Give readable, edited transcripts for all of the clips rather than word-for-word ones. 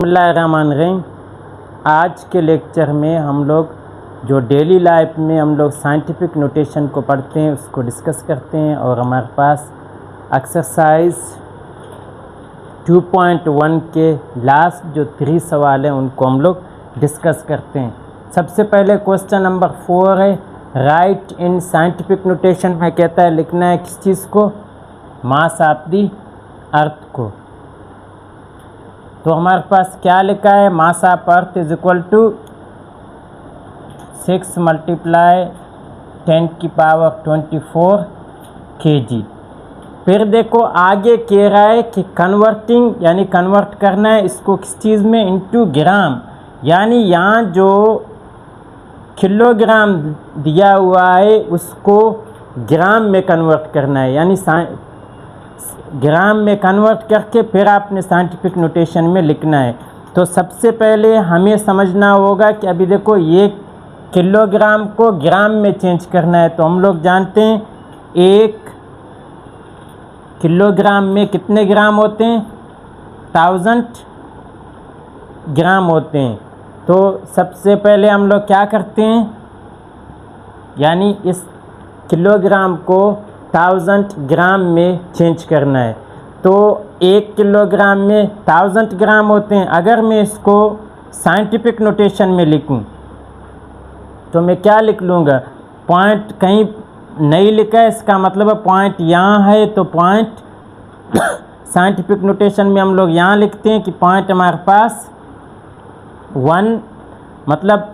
बिस्मिल्लाहिर्रहमानिर्रहीम। आज के लेक्चर में हम लोग जो डेली लाइफ में हम लोग साइंटिफिक नोटेशन को पढ़ते हैं उसको डिस्कस करते हैं, और हमारे पास एक्सरसाइज 2.1 के लास्ट जो 3 सवाल हैं उनको हम लोग डिस्कस करते हैं। सबसे पहले क्वेश्चन नंबर 4 है, राइट इन साइंटिफिक नोटेशन में कहता है लिखना है किस चीज़ को, मास ऑफ द अर्थ को। तो हमारे पास क्या लिखा है, mass of earth is equal to 6 × 10⁻24 kg। फिर देखो आगे कह रहा है कि कन्वर्टिंग यानी कन्वर्ट करना है इसको किस चीज़ में, इनटू ग्राम। यानी यहाँ जो किलोग्राम दिया हुआ है उसको ग्राम में कन्वर्ट करना है, यानी ग्राम में कन्वर्ट करके फिर आपने साइंटिफिक नोटेशन में लिखना है। तो सबसे पहले हमें समझना होगा कि अभी देखो ये किलोग्राम को ग्राम में चेंज करना है। तो हम लोग जानते हैं 1 किलोग्राम में कितने ग्राम होते हैं, 1000 ग्राम होते हैं। तो सबसे पहले हम लोग क्या करते हैं, यानी इस किलोग्राम को 1000 ग्राम में चेंज करना है। तो 1 किलोग्राम में 1000 ग्राम होते हैं। अगर मैं इसको साइंटिफिक नोटेशन में लिखूं तो मैं क्या लिख लूँगा, पॉइंट कहीं नहीं लिखा है, इसका मतलब है पॉइंट यहाँ है। तो पॉइंट साइंटिफिक नोटेशन में हम लोग यहाँ लिखते हैं कि पॉइंट हमारे पास 1 मतलब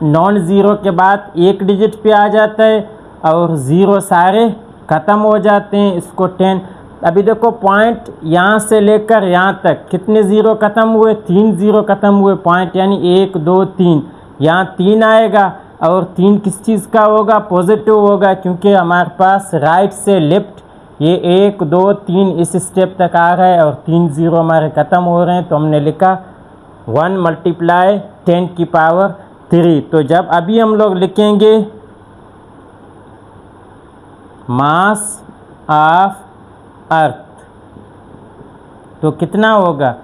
नॉन ज़ीरो के बाद 1 डिजिट पे आ जाता है और ज़ीरो सारे ख़त्म हो जाते हैं। इसको 10, अभी देखो पॉइंट यहाँ से लेकर यहाँ तक कितने ज़ीरो ख़त्म हुए, 3 ज़ीरो ख़त्म हुए पॉइंट, यानी 1 2 3। यहाँ 3 आएगा और 3 किस चीज़ का होगा, पॉजिटिव होगा, क्योंकि हमारे पास राइट से लेफ्ट ये 1 2 3 इस स्टेप तक आ रहा है और 3 ज़ीरो हमारे ख़त्म हो रहे हैं। तो हमने लिखा 1 × 10⁻³ तो जब अभी हम लोग लिखेंगे मास ऑफ अर्थ तो कितना होगा,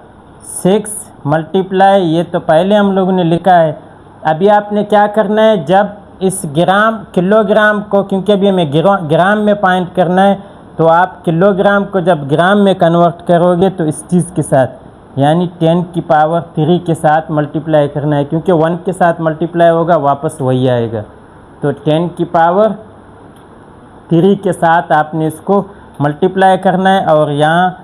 6 × ये तो पहले हम लोगों ने लिखा है। अभी आपने क्या करना है, जब इस किलोग्राम को, क्योंकि अभी हमें ग्राम में पॉइंट करना है, तो आप किलोग्राम को जब ग्राम में कन्वर्ट करोगे तो इस चीज़ के साथ यानी 10⁻³ के साथ मल्टीप्लाई करना है, क्योंकि 1 के साथ मल्टीप्लाई होगा वापस वही आएगा। तो 10⁻³ के साथ आपने इसको मल्टीप्लाई करना है और यहाँ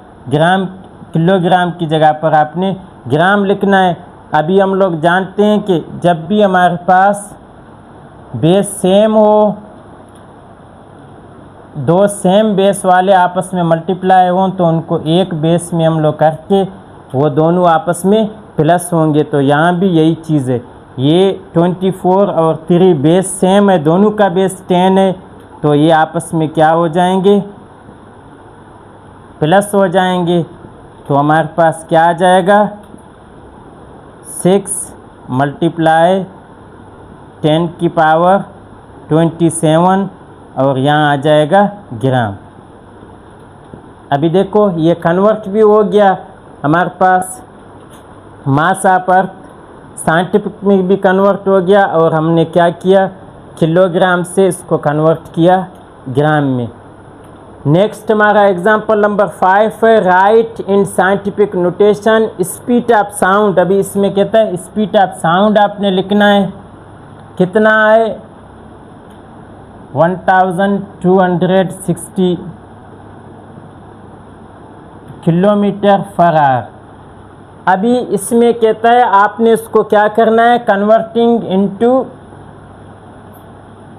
किलोग्राम की जगह पर आपने ग्राम लिखना है। अभी हम लोग जानते हैं कि जब भी हमारे पास बेस सेम हो, 2 सेम बेस वाले आपस में मल्टीप्लाई हों तो उनको एक बेस में हम लोग करके वो दोनों आपस में प्लस होंगे। तो यहाँ भी यही चीज़ है, ये 24 और 3 बेस सेम है, दोनों का बेस 10 है, तो ये आपस में क्या हो जाएंगे, प्लस हो जाएंगे। तो हमारे पास क्या आ जाएगा, 6 × 10⁻27 और यहाँ आ जाएगा ग्राम। अभी देखो ये कन्वर्ट भी हो गया हमारे पास, मास ऑफ अर्थ साइंटिफिक में भी कन्वर्ट हो गया और हमने क्या किया, किलोग्राम से इसको कन्वर्ट किया ग्राम में। नेक्स्ट हमारा एग्जांपल नंबर 5 है, right in scientific notation speed of sound. अभी इसमें कहता है स्पीड ऑफ साउंड आपने लिखना है, कितना है 1260 km/h। अभी इसमें कहता है आपने इसको क्या करना है, कन्वर्टिंग इनटू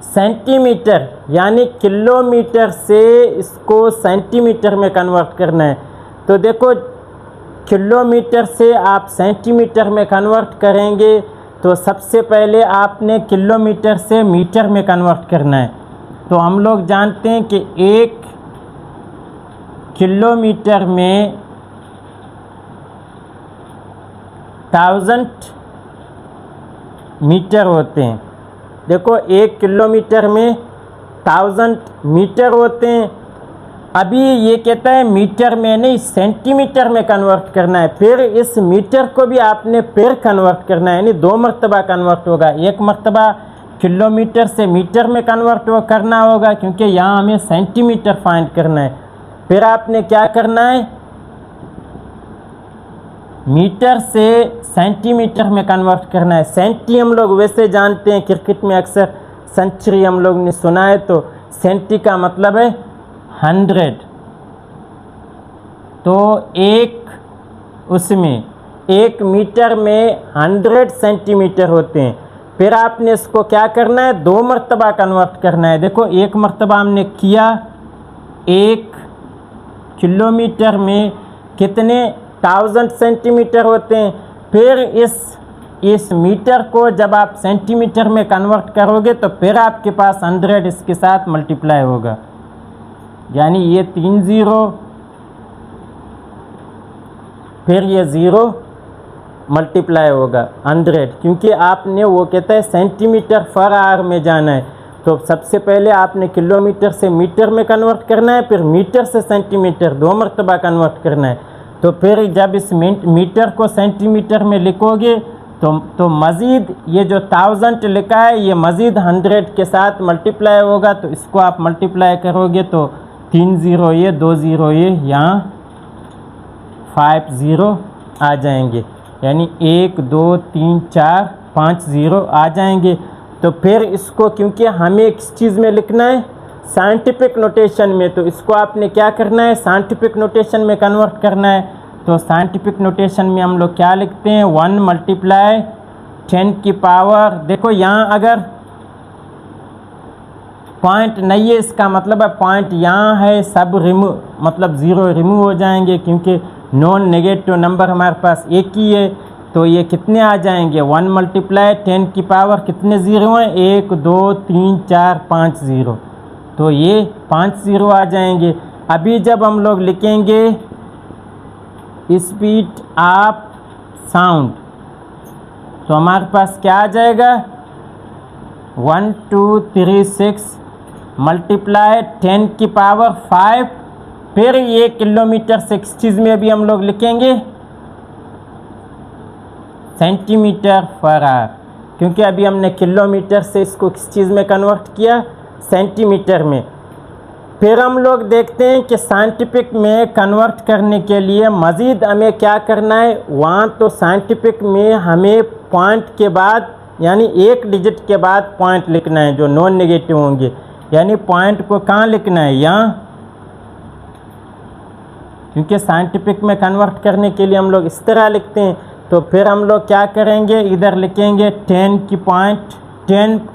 सेंटीमीटर, यानी किलोमीटर से इसको सेंटीमीटर में कन्वर्ट करना है। तो देखो किलोमीटर से आप सेंटीमीटर में कन्वर्ट करेंगे तो सबसे पहले आपने किलोमीटर से मीटर में कन्वर्ट करना है। तो हम लोग जानते हैं कि 1 किलोमीटर में 1000 मीटर होते हैं। देखो 1 किलोमीटर में 1000 मीटर होते हैं। अभी ये कहता है मीटर में नहीं सेंटीमीटर में कन्वर्ट करना है। फिर इस मीटर को भी आपने फिर कन्वर्ट करना है, यानी 2 मरतबा कन्वर्ट होगा। एक मरतबा किलोमीटर से मीटर में कन्वर्ट करना होगा, क्योंकि यहाँ हमें सेंटीमीटर फाइंड करना है। फिर आपने क्या करना है, मीटर से सेंटीमीटर में कन्वर्ट करना है। सेंटी हम लोग वैसे जानते हैं, क्रिकेट में अक्सर सेंचुरी हम लोग ने सुना है, तो सेंटी का मतलब है 100। तो एक मीटर में 100 सेंटीमीटर होते हैं। फिर आपने इसको क्या करना है, 2 मरतबा कन्वर्ट करना है। देखो, एक मरतबा हमने किया, 1 किलोमीटर में कितने 1000 सेंटीमीटर होते हैं। फिर इस मीटर को जब आप सेंटीमीटर में कन्वर्ट करोगे तो फिर आपके पास 100 इसके साथ मल्टीप्लाई होगा, यानी ये 3 ज़ीरो, फिर ये 0 मल्टीप्लाई होगा 100, क्योंकि आपने वो कहता है सेंटीमीटर पर आवर में जाना है। तो सबसे पहले आपने किलोमीटर से मीटर में कन्वर्ट करना है, फिर मीटर से सेंटीमीटर 2 मरतबा कन्वर्ट करना है। तो फिर जब इस मीटर को सेंटीमीटर में लिखोगे तो मज़ीद ये जो 1000 लिखा है ये मज़ीद 100 के साथ मल्टीप्लाई होगा। तो इसको आप मल्टीप्लाई करोगे तो 3 ज़ीरो ये, 2 ज़ीरो ये, यहाँ 5 ज़ीरो आ जाएंगे, यानी 1 2 3 4 5 ज़ीरो आ जाएंगे। तो फिर इसको, क्योंकि हमें किस चीज़ में लिखना है, साइंटिफिक नोटेशन में, तो इसको आपने क्या करना है, साइंटिफिक नोटेशन में कन्वर्ट करना है। तो साइंटिफिक नोटेशन में हम लोग क्या लिखते हैं, 1 मल्टीप्लाई 10 की पावर, देखो यहाँ अगर पॉइंट नहीं है इसका मतलब है पॉइंट यहाँ है, सब रिमूव मतलब ज़ीरो रिमूव हो जाएंगे, क्योंकि नॉन नेगेटिव नंबर हमारे पास एक ही है। तो ये कितने आ जाएंगे, 1 मल्टीप्लाई 10 की पावर कितने ज़ीरो हैं, 1 2 3 4 5 ज़ीरो, तो ये 5 ज़ीरो आ जाएंगे। अभी जब हम लोग लिखेंगे स्पीड ऑफ साउंड, तो हमारे पास क्या आ जाएगा, 1 2 3 6 मल्टीप्लाई 10 की पावर 5, फिर ये किलोमीटर से किस चीज़ में अभी हम लोग लिखेंगे, सेंटीमीटर पर आवर, क्योंकि अभी हमने किलोमीटर से इसको किस चीज़ में कन्वर्ट किया, सेंटीमीटर में। फिर हम लोग देखते हैं कि साइंटिफिक में कन्वर्ट करने के लिए मज़ीद हमें क्या करना है, वहाँ तो साइंटिफिक में हमें पॉइंट के बाद यानी एक डिजिट के बाद पॉइंट लिखना है जो नॉन नेगेटिव होंगे, यानी पॉइंट को कहाँ लिखना है, यहाँ, क्योंकि साइंटिफिक में कन्वर्ट करने के लिए हम लोग इस तरह लिखते हैं। तो फिर हम लोग क्या करेंगे, इधर लिखेंगे 10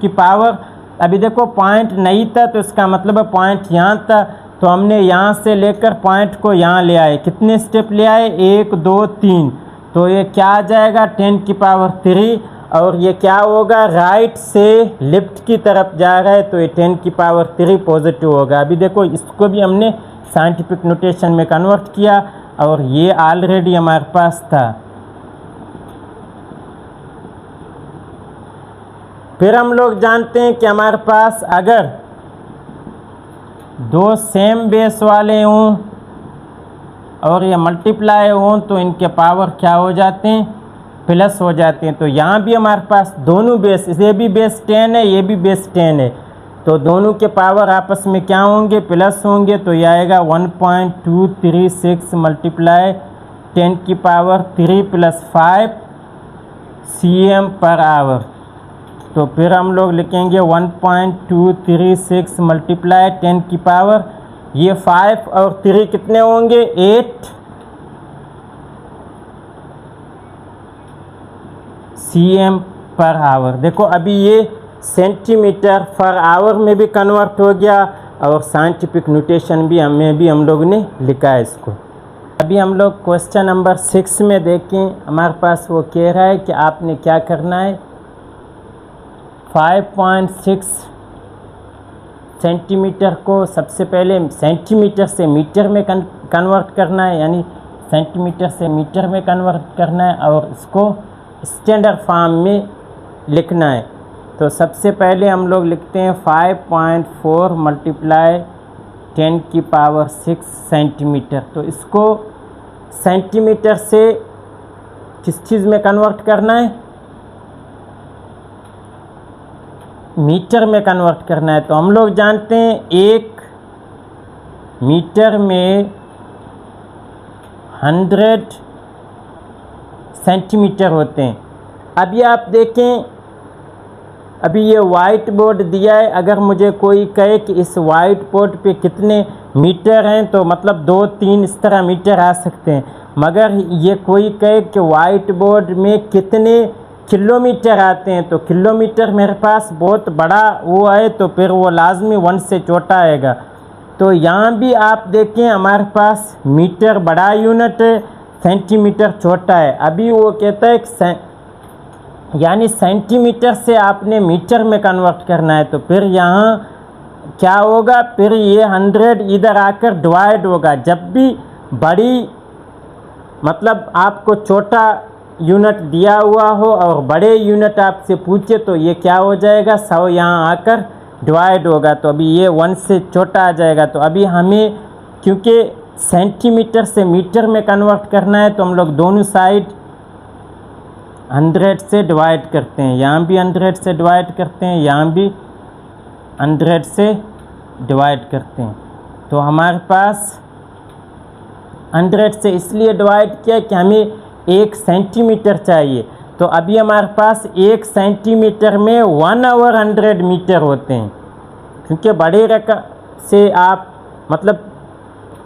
की पावर, अभी देखो पॉइंट नहीं था तो इसका मतलब है पॉइंट यहाँ था, तो हमने यहाँ से लेकर पॉइंट को यहाँ ले आए, कितने स्टेप ले आए, 1 2 3, तो ये क्या आ जाएगा 10 की पावर 3, और ये क्या होगा, राइट से लेफ्ट की तरफ जा रहा है, तो ये 10 की पावर 3 पॉजिटिव होगा। अभी देखो इसको भी हमने साइंटिफिक नोटेशन में कन्वर्ट किया और ये ऑलरेडी हमारे पास था। फिर हम लोग जानते हैं कि हमारे पास अगर 2 सेम बेस वाले हों और ये मल्टीप्लाई हों तो इनके पावर क्या हो जाते हैं, प्लस हो जाते हैं। तो यहाँ भी हमारे पास दोनों बेस, ये भी बेस 10 है, ये भी बेस 10 है, तो दोनों के पावर आपस में क्या होंगे, प्लस होंगे। तो ये आएगा 1.236 मल्टीप्लाई 10 की पावर 3 + 5 cm पर आवर। तो फिर हम लोग लिखेंगे 1.236 मल्टीप्लाई 10 की पावर, ये 5 और 3 कितने होंगे, 8 cm पर आवर। देखो अभी ये सेंटीमीटर पर आवर में भी कन्वर्ट हो गया और साइंटिफिक नोटेशन भी हम लोग ने लिखा है इसको। अभी हम लोग क्वेश्चन नंबर 6 में देखें, हमारे पास वो कह रहा है कि आपने क्या करना है, 5.6 सेंटीमीटर को सबसे पहले सेंटीमीटर से मीटर में कन्वर्ट करना है, यानी सेंटीमीटर से मीटर में कन्वर्ट करना है और इसको स्टैंडर्ड फॉर्म में लिखना है। तो सबसे पहले हम लोग लिखते हैं 5.4 मल्टीप्लाई 10⁶ सेंटीमीटर। तो इसको सेंटीमीटर से किस चीज़ में कन्वर्ट करना है, मीटर में कन्वर्ट करना है। तो हम लोग जानते हैं 1 मीटर में 100 सेंटीमीटर होते हैं। अभी आप देखें, अभी ये वाइट बोर्ड दिया है, अगर मुझे कोई कहे कि इस वाइट बोर्ड पे कितने मीटर हैं तो मतलब 2-3 इस तरह मीटर आ सकते हैं, मगर ये कोई कहे कि वाइट बोर्ड में कितने किलोमीटर आते हैं तो किलोमीटर मेरे पास बहुत बड़ा वो है, तो फिर वो लाजमी 1 से छोटा आएगा। तो यहाँ भी आप देखें हमारे पास मीटर बड़ा यूनिट है, सेंटीमीटर छोटा है। अभी वो कहता है कि यानी सेंटीमीटर से आपने मीटर में कन्वर्ट करना है, तो फिर यहाँ क्या होगा, फिर ये 100 इधर आकर डिवाइड होगा। जब भी बड़ी मतलब आपको छोटा यूनिट दिया हुआ हो और बड़े यूनिट आपसे पूछे तो ये क्या हो जाएगा, 100 यहाँ आकर डिवाइड होगा। तो अभी ये 1 से छोटा आ जाएगा। तो अभी हमें क्योंकि सेंटीमीटर से मीटर में कन्वर्ट करना है तो हम लोग दोनों साइड 100 से डिवाइड करते हैं, यहाँ भी 100 से डिवाइड करते हैं, यहाँ भी 100 से डिवाइड करते हैं। तो हमारे पास 100 से इसलिए डिवाइड किया कि हमें 1 सेंटीमीटर चाहिए। तो अभी हमारे पास 1 सेंटीमीटर में 1/100 मीटर होते हैं, क्योंकि बड़े रकम से आप मतलब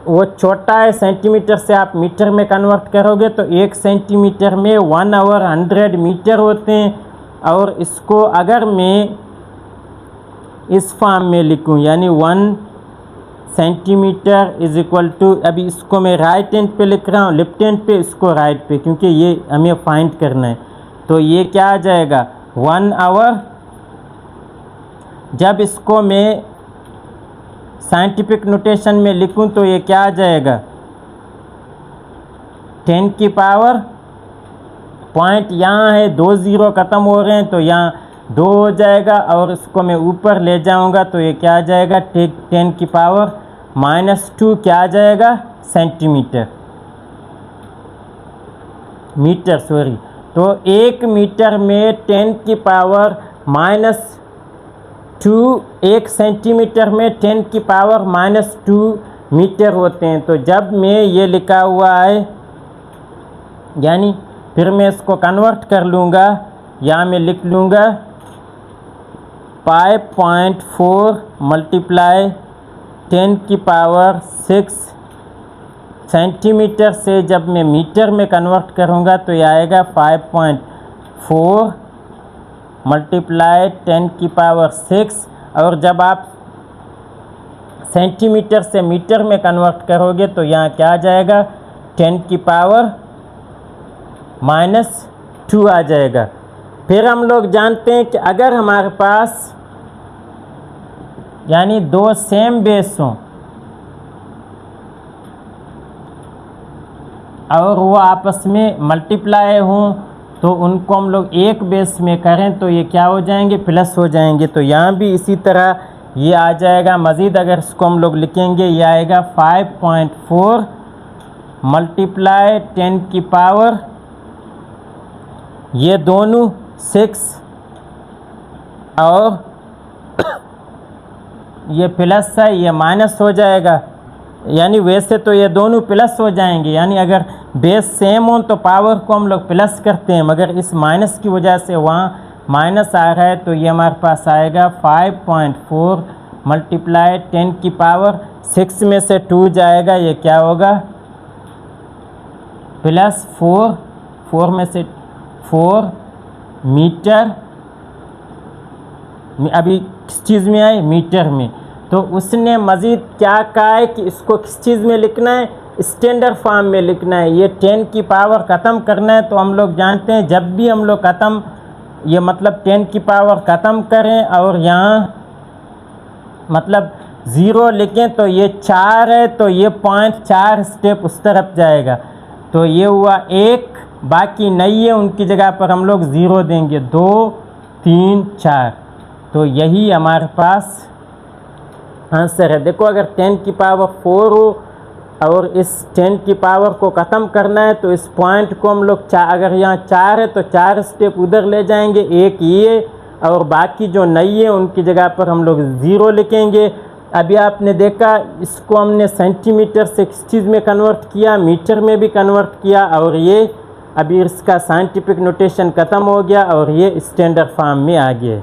वो छोटा है, सेंटीमीटर से आप मीटर में कन्वर्ट करोगे तो 1 सेंटीमीटर में 1/100 मीटर होते हैं। और इसको अगर मैं इस फॉर्म में लिखूं, यानी 1 सेंटीमीटर इज इक्वल टू, अभी इसको मैं राइट हैंड पे लिख रहा हूँ, लेफ्ट हैंड पे, इसको राइट पे, क्योंकि ये हमें फाइंड करना है। तो ये क्या आ जाएगा 1 आवर। जब इसको मैं साइंटिफिक नोटेशन में लिखूं तो ये क्या आ जाएगा 10 की पावर, पॉइंट यहाँ है, 2 ज़ीरो ख़त्म हो रहे हैं तो यहाँ 2 हो जाएगा, और इसको मैं ऊपर ले जाऊंगा तो ये क्या आ जाएगा 10 की पावर -2 क्या आ जाएगा सेंटीमीटर, मीटर सॉरी। तो 1 मीटर में 10 की पावर -2, 1 सेंटीमीटर में 10 की पावर -2 मीटर होते हैं। तो जब मैं ये लिखा हुआ है, यानी फिर मैं इसको कन्वर्ट कर लूँगा, यहाँ मैं लिख लूँगा 5.4 मल्टीप्लाई 10 की पावर 6 सेंटीमीटर से जब मैं मीटर में कन्वर्ट करूँगा तो ये आएगा 5.4 मल्टीप्लाई 10 की पावर 6। और जब आप सेंटीमीटर से मीटर में कन्वर्ट करोगे तो यहाँ क्या आ जाएगा 10 की पावर -2 आ जाएगा। फिर हम लोग जानते हैं कि अगर हमारे पास यानी 2 सेम बेस हों और वो आपस में मल्टीप्लाई हों तो उनको हम लोग एक बेस में करें तो ये क्या हो जाएंगे, प्लस हो जाएंगे। तो यहाँ भी इसी तरह ये आ जाएगा। मज़ीद अगर इसको हम लोग लिखेंगे ये आएगा 5.4 मल्टीप्लाई 10 की पावर, ये दोनों 6 और ये प्लस है, ये माइनस हो जाएगा। यानी वैसे तो ये दोनों प्लस हो जाएंगे, यानी अगर बेस सेम हो तो पावर को हम लोग प्लस करते हैं, मगर इस माइनस की वजह से वहाँ माइनस आ रहा है। तो ये हमारे पास आएगा 5.4 मल्टीप्लाई 10 की पावर 6 में से 2 जाएगा, ये क्या होगा +4, 4 में से 4 मीटर, अभी किस चीज़ में आए मीटर में। तो उसने मज़ीद क्या कहा है कि इसको किस चीज़ में लिखना है, स्टैंडर्ड फॉर्म में लिखना है। ये 10 की पावर ख़त्म करना है। तो हम लोग जानते हैं जब भी हम लोग ख़त्म, ये मतलब 10 की पावर ख़त्म करें और यहाँ मतलब 0 लिखें तो ये 4 है, तो ये 0.4 स्टेप उस तरफ जाएगा। तो ये हुआ 1, बाकी नहीं है, उनकी जगह पर हम लोग 0 देंगे, 2 3 4। तो यही हमारे पास आंसर है। देखो अगर 10 की पावर 4 हो और इस 10 की पावर को ख़त्म करना है तो इस पॉइंट को हम लोग अगर यहाँ 4 है तो 4 स्टेप उधर ले जाएंगे, एक ये और बाकी जो नहीं है उनकी जगह पर हम लोग 0 लिखेंगे। अभी आपने देखा इसको हमने सेंटीमीटर से किस चीज़ में कन्वर्ट किया, मीटर में भी कन्वर्ट किया, और ये अभी इसका साइंटिफिक नोटेशन ख़त्म हो गया और ये स्टैंडर्ड फॉर्म में आ गया।